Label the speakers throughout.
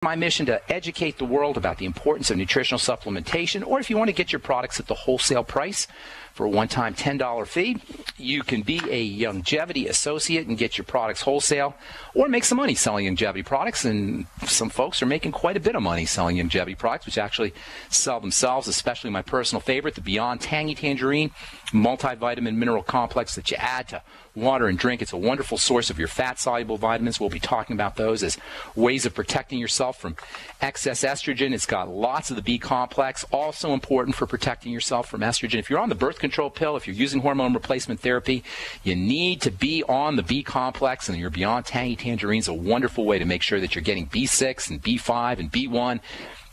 Speaker 1: My mission to educate the world about the importance of nutritional supplementation, or if you want to get your products at the wholesale price for a one-time $10 fee, you can be a longevity associate and get your products wholesale, or make some money selling longevity products. And some folks are making quite a bit of money selling longevity products, which actually sell themselves, especially my personal favorite, the Beyond Tangy Tangerine multivitamin mineral complex that you add to water and drink. It's a wonderful source of your fat-soluble vitamins. We'll be talking about those as ways of protecting yourself from excess estrogen. It's got lots of the B complex, also important for protecting yourself from estrogen. If you're on the birth control pill, if you're using hormone replacement therapy, you need to be on the B complex, and your Beyond Tangy Tangerine is a wonderful way to make sure that you're getting B6 and B5 and B1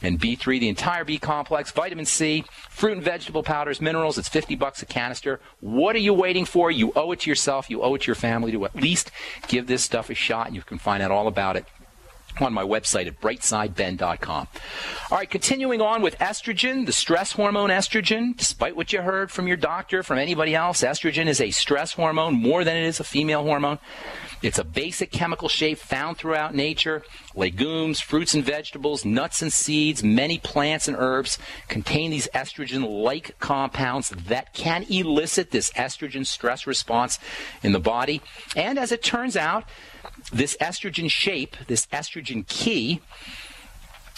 Speaker 1: and B3, the entire B complex, vitamin C, fruit and vegetable powders, minerals. It's $50 a canister. What are you waiting for? You owe it to yourself. You owe it to your family to at least give this stuff a shot, and you can find out all about it on my website at brightsideben.com. All right, continuing on with estrogen, the stress hormone estrogen. Despite what you heard from your doctor, from anybody else, estrogen is a stress hormone more than it is a female hormone. It's a basic chemical shape found throughout nature. Legumes, fruits and vegetables, nuts and seeds, many plants and herbs contain these estrogen-like compounds that can elicit this estrogen stress response in the body. And as it turns out, this estrogen shape, this estrogen key,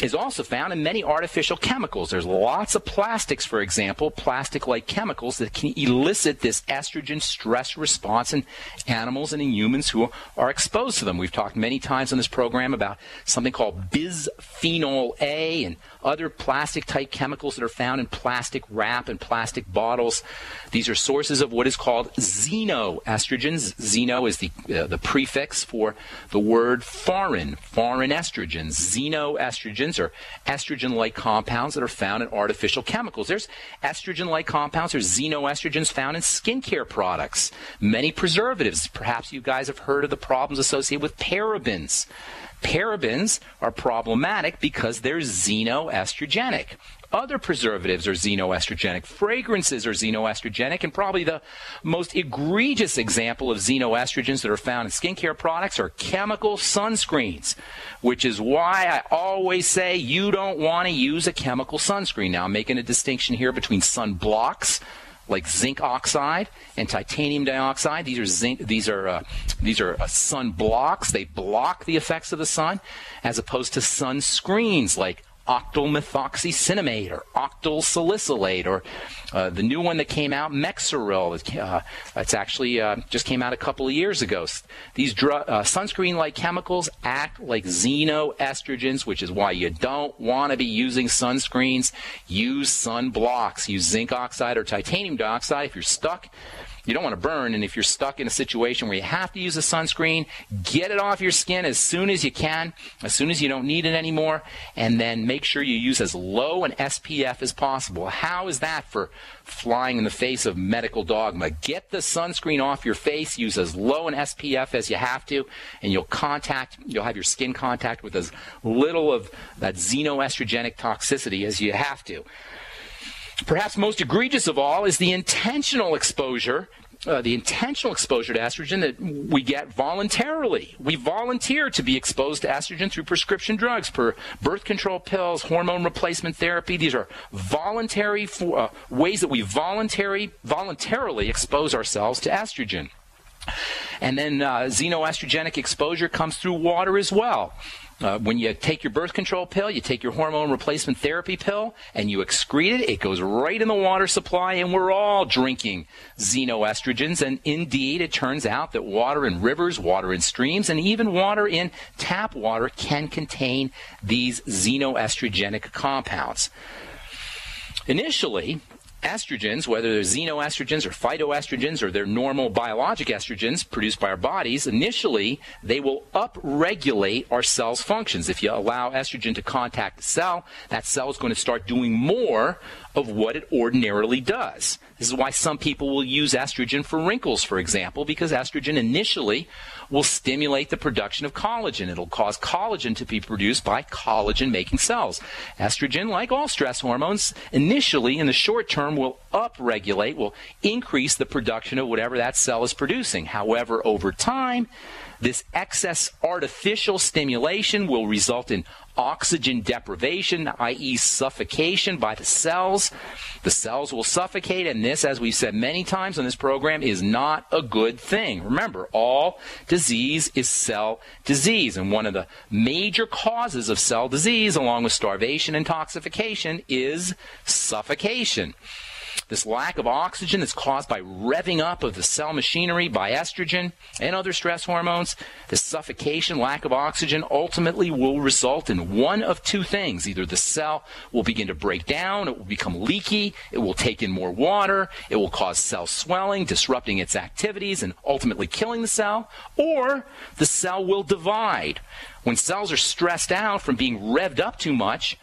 Speaker 1: is also found in many artificial chemicals. There's lots of plastics, for example, plastic-like chemicals that can elicit this estrogen stress response in animals and in humans who are exposed to them. We've talked many times on this program about something called bisphenol A and other plastic-type chemicals that are found in plastic wrap and plastic bottles. These are sources of what is called xenoestrogens. Xeno is the prefix for the word foreign estrogens. Xenoestrogens are estrogen-like compounds that are found in artificial chemicals. There's estrogen-like compounds or xenoestrogens found in skincare products. Many preservatives. Perhaps you guys have heard of the problems associated with parabens. Parabens are problematic because they're xenoestrogenic. Other preservatives are xenoestrogenic. Fragrances are xenoestrogenic, and probably the most egregious example of xenoestrogens that are found in skincare products are chemical sunscreens, which is why I always say you don't want to use a chemical sunscreen. Now, I'm making a distinction here between sunblocks, like zinc oxide and titanium dioxide. These are sunblocks. They block the effects of the sun, as opposed to sunscreens like octyl methoxycinnamate or octyl salicylate, or the new one that came out, Mexeril. It's actually just came out a couple of years ago. These sunscreen-like chemicals act like xenoestrogens, which is why you don't want to be using sunscreens. Use sunblocks. Use zinc oxide or titanium dioxide. If you're stuck, you don't want to burn, and if you're stuck in a situation where you have to use a sunscreen, get it off your skin as soon as you can, as soon as you don't need it anymore, and then make sure you use as low an SPF as possible. How is that for flying in the face of medical dogma? Get the sunscreen off your face, use as low an SPF as you have to, and you'll have your skin contact with as little of that xenoestrogenic toxicity as you have to. Perhaps most egregious of all is the intentional exposure to estrogen that we get voluntarily. We volunteer to be exposed to estrogen through prescription drugs, per birth control pills, hormone replacement therapy. These are voluntary ways that we voluntarily expose ourselves to estrogen. And then xenoestrogenic exposure comes through water as well. When you take your birth control pill, you take your hormone replacement therapy pill, and you excrete it, it goes right in the water supply, and we're all drinking xenoestrogens. And indeed, it turns out that water in rivers, water in streams, and even water in tap water can contain these xenoestrogenic compounds. Initially, estrogens, whether they're xenoestrogens or phytoestrogens or they're normal biologic estrogens produced by our bodies, initially they will upregulate our cell's functions. If you allow estrogen to contact the cell, that cell is going to start doing more of what it ordinarily does. This is why some people will use estrogen for wrinkles, for example, because estrogen initially will stimulate the production of collagen. It'll cause collagen to be produced by collagen-making cells. Estrogen, like all stress hormones, initially in the short term will upregulate, will increase the production of whatever that cell is producing. However, over time, This excess artificial stimulation will result in oxygen deprivation, i.e. suffocation by the cells. The cells will suffocate, and this, as we've said many times on this program, is not a good thing. Remember, all disease is cell disease, and one of the major causes of cell disease, along with starvation and toxification, is suffocation. This lack of oxygen is caused by revving up of the cell machinery by estrogen and other stress hormones. This suffocation, lack of oxygen, ultimately will result in one of two things. Either the cell will begin to break down, it will become leaky, it will take in more water, it will cause cell swelling, disrupting its activities and ultimately killing the cell, or the cell will divide. When cells are stressed out from being revved up too much,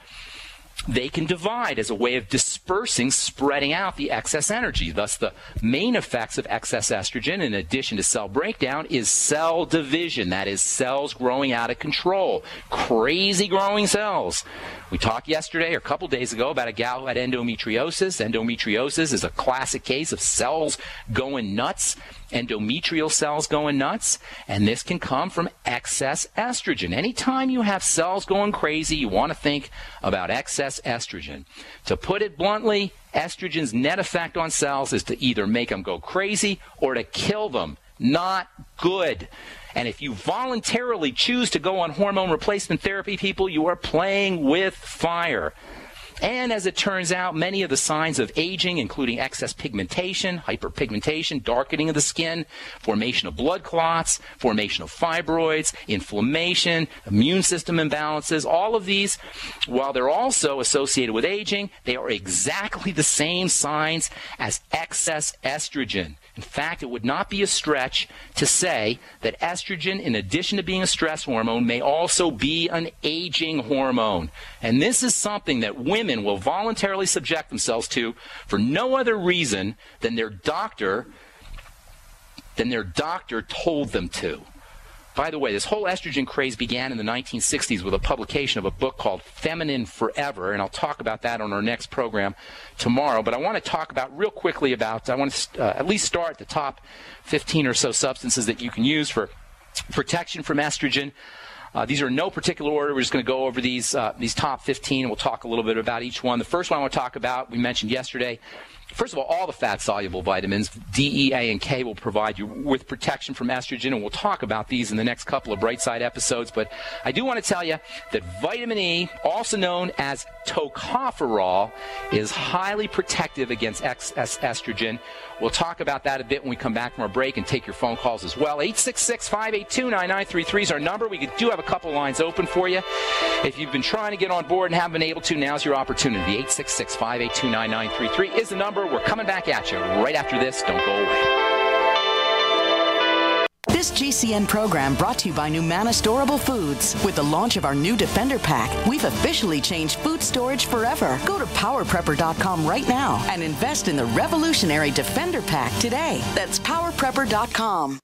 Speaker 1: they can divide as a way of dispersing, spreading out the excess energy. Thus, the main effects of excess estrogen, in addition to cell breakdown, is cell division. That is, cells growing out of control. Crazy growing cells. We talked yesterday or a couple days ago about a gal who had endometriosis. Endometriosis is a classic case of cells going nuts, endometrial cells going nuts, and this can come from excess estrogen. Anytime you have cells going crazy, you want to think about excess estrogen. To put it bluntly, estrogen's net effect on cells is to either make them go crazy or to kill them. Not good. And if you voluntarily choose to go on hormone replacement therapy, people, you are playing with fire. And as it turns out, many of the signs of aging, including excess pigmentation, hyperpigmentation, darkening of the skin, formation of blood clots, formation of fibroids, inflammation, immune system imbalances, all of these, while they're also associated with aging, they are exactly the same signs as excess estrogen. In fact, it would not be a stretch to say that estrogen, in addition to being a stress hormone, may also be an aging hormone. And this is something that women will voluntarily subject themselves to for no other reason than their doctor told them to. By the way, this whole estrogen craze began in the 1960s with a publication of a book called Feminine Forever, and I'll talk about that on our next program tomorrow. But I want to talk about real quickly about, I want to at least start the top 15 or so substances that you can use for protection from estrogen. These are in no particular order. We're just going to go over these top 15, and we'll talk a little bit about each one. The first one I want to talk about, we mentioned yesterday. First of all the fat-soluble vitamins, D, E, A, and K, will provide you with protection from estrogen, and we'll talk about these in the next couple of Bright Side episodes. But I do want to tell you that vitamin E, also known as tocopherol, is highly protective against excess estrogen. We'll talk about that a bit when we come back from our break and take your phone calls as well. 866-582-9933 is our number. We do have a couple lines open for you. If you've been trying to get on board and haven't been able to, now's your opportunity. 866-582-9933 is the number. We're coming back at you right after this. Don't go away.
Speaker 2: This GCN program brought to you by Numana Storable Foods. With the launch of our new Defender Pack, we've officially changed food storage forever. Go to PowerPrepper.com right now and invest in the revolutionary Defender Pack today. That's PowerPrepper.com.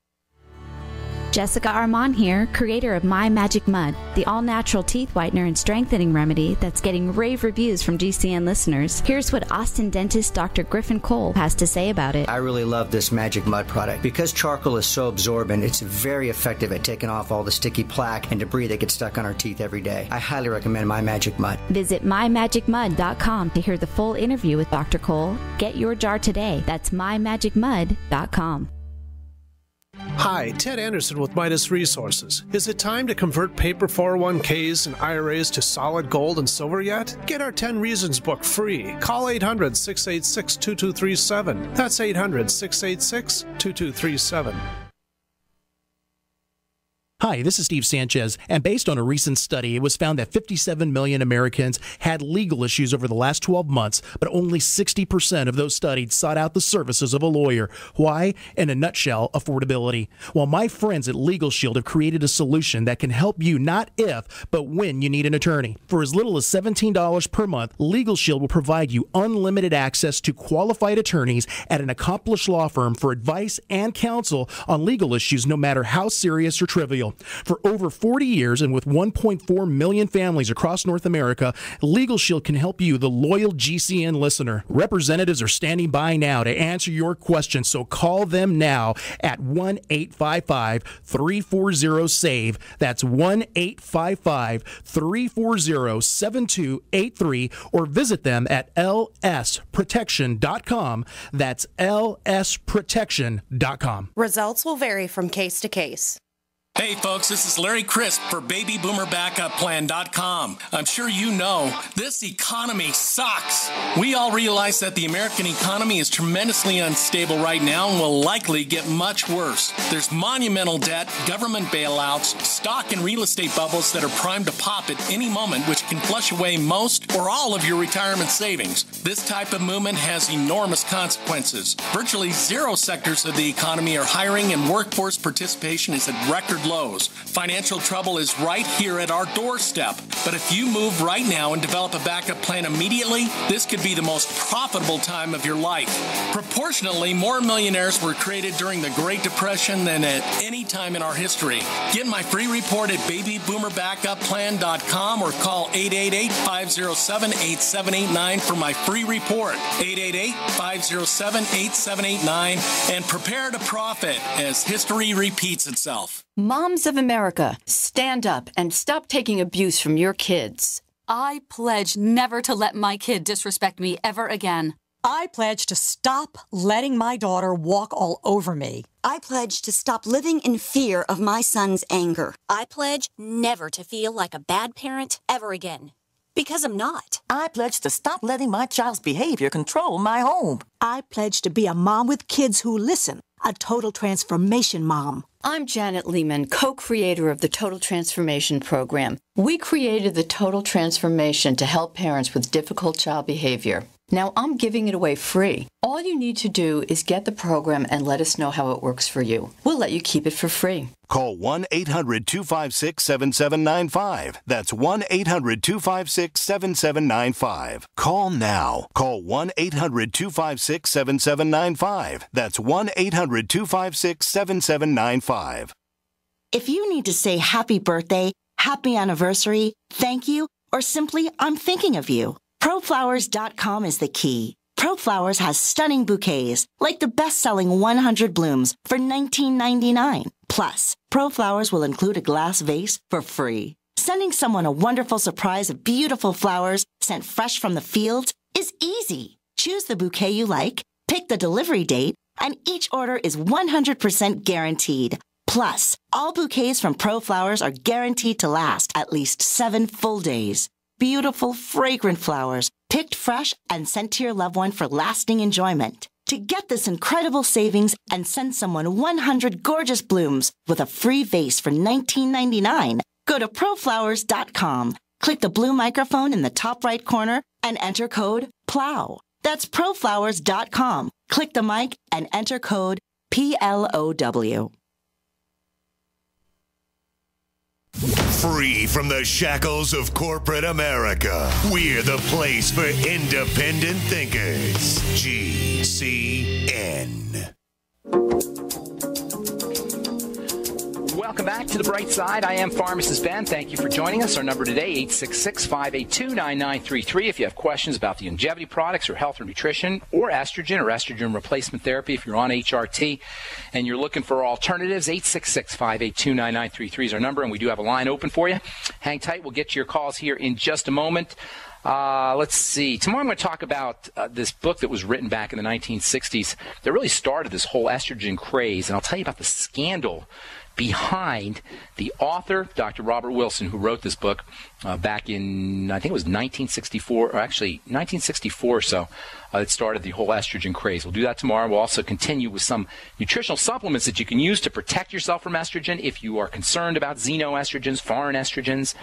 Speaker 3: Jessica Armand here, creator of My Magic Mud, the all-natural teeth whitener and strengthening remedy that's getting rave reviews from GCN listeners. Here's what Austin dentist Dr. Griffin Cole has to say about it.
Speaker 4: I really love this Magic Mud product. Because charcoal is so absorbent, it's very effective at taking off all the sticky plaque and debris that gets stuck on our teeth every day. I highly recommend My Magic Mud.
Speaker 3: Visit MyMagicMud.com to hear the full interview with Dr. Cole. Get your jar today. That's MyMagicMud.com.
Speaker 5: Hi, Ted Anderson with Midas Resources. Is it time to convert paper 401ks and IRAs to solid gold and silver yet? Get our 10 Reasons book free. Call 800-686-2237. That's 800-686-2237.
Speaker 6: Hi, this is Steve Sanchez, and based on a recent study, it was found that 57 million Americans had legal issues over the last 12 months, but only 60% of those studied sought out the services of a lawyer. Why? In a nutshell, affordability. Well, my friends at Legal Shield have created a solution that can help you not if, but when you need an attorney. For as little as $17 per month, Legal Shield will provide you unlimited access to qualified attorneys at an accomplished law firm for advice and counsel on legal issues, no matter how serious or trivial. Shield. For over 40 years and with 1.4 million families across North America, Legal Shield can help you, the loyal GCN listener. Representatives are standing by now to answer your questions, so call them now at 1-855-340-SAVE. That's 1-855-340-7283, or visit them at lsprotection.com. That's lsprotection.com.
Speaker 7: Results will vary from case to case.
Speaker 8: Hey folks, this is Larry Crisp for BabyBoomerBackupPlan.com. I'm sure you know this economy sucks. We all realize that the American economy is tremendously unstable right now and will likely get much worse. There's monumental debt, government bailouts, stock and real estate bubbles that are primed to pop at any moment, which can flush away most or all of your retirement savings. This type of movement has enormous consequences. Virtually zero sectors of the economy are hiring, and workforce participation is at record lows. Financial trouble is right here at our doorstep. But if you move right now and develop a backup plan immediately, this could be the most profitable time of your life. Proportionately, more millionaires were created during the Great Depression than at any time in our history. Get my free report at BabyBoomerBackupPlan.com or call 888-507-8789 for my free report. 888-507-8789, and prepare to profit as history repeats itself.
Speaker 9: Moms of America, stand up and stop taking abuse from your kids.
Speaker 10: I pledge never to let my kid disrespect me ever again.
Speaker 11: I pledge to stop letting my daughter walk all over me.
Speaker 12: I pledge to stop living in fear of my son's anger. I pledge never to feel like a bad parent ever again. Because I'm not.
Speaker 13: I pledge to stop letting my child's behavior control my home.
Speaker 11: I pledge to be a mom with kids who listen, a total transformation mom.
Speaker 9: I'm Janet Lehman, co-creator of the Total Transformation Program. We created the Total Transformation to help parents with difficult child behavior. Now I'm giving it away free. All you need to do is get the program and let us know how it works for you. We'll let you keep it for free.
Speaker 14: Call 1-800-256-7795. That's 1-800-256-7795. Call now. Call 1-800-256-7795. That's 1-800-256-7795.
Speaker 15: If you need to say happy birthday, happy anniversary, thank you, or simply I'm thinking of you, ProFlowers.com is the key. ProFlowers has stunning bouquets, like the best-selling 100 blooms for $19.99. Plus, ProFlowers will include a glass vase for free. Sending someone a wonderful surprise of beautiful flowers sent fresh from the fields is easy. Choose the bouquet you like, pick the delivery date, and each order is 100% guaranteed. Plus, all bouquets from ProFlowers are guaranteed to last at least 7 full days. Beautiful, fragrant flowers, picked fresh and sent to your loved one for lasting enjoyment. To get this incredible savings and send someone 100 gorgeous blooms with a free vase for $19.99, go to proflowers.com, click the blue microphone in the top right corner, and enter code PLOW. That's proflowers.com. Click the mic and enter code PLOW.
Speaker 16: Free from the shackles of corporate America, we're the place for independent thinkers. GCN.
Speaker 1: Welcome back to The Bright Side. I am Pharmacist Ben. Thank you for joining us. Our number today, 866-582-9933. If you have questions about the longevity products or health or nutrition or estrogen replacement therapy, if you're on HRT and you're looking for alternatives, 866-582-9933 is our number, and we do have a line open for you. Hang tight. We'll get to your calls here in just a moment. Let's see. Tomorrow I'm going to talk about this book that was written back in the 1960s that really started this whole estrogen craze, and I'll tell you about the scandal behind the author, Dr. Robert Wilson, who wrote this book back in, I think it was 1964, or actually 1964 or so. It started the whole estrogen craze. We'll do that tomorrow. We'll also continue with some nutritional supplements that you can use to protect yourself from estrogen if you are concerned about xenoestrogens, foreign estrogens.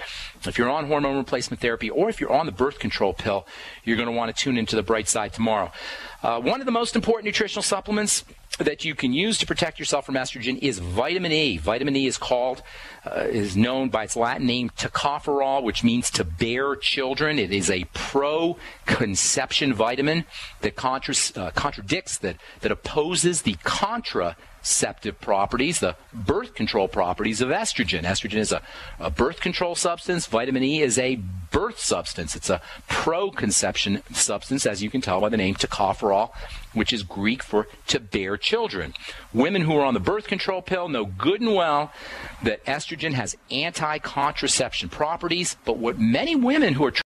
Speaker 1: If you're on hormone replacement therapy, or if you're on the birth control pill, you're going to want to tune into The Bright Side tomorrow. One of the most important nutritional supplements that you can use to protect yourself from estrogen is vitamin E. Vitamin E is known by its Latin name tocopherol, which means to bear children. It is a pro-conception vitamin that contradicts, that opposes the contra contraceptive properties, the birth control properties of estrogen. Estrogen is a birth control substance. Vitamin E is a birth substance. It's a pro-conception substance, as you can tell by the name tocopherol, which is Greek for to bear children. Women who are on the birth control pill know good and well that estrogen has anti-contraception properties, but what many women who are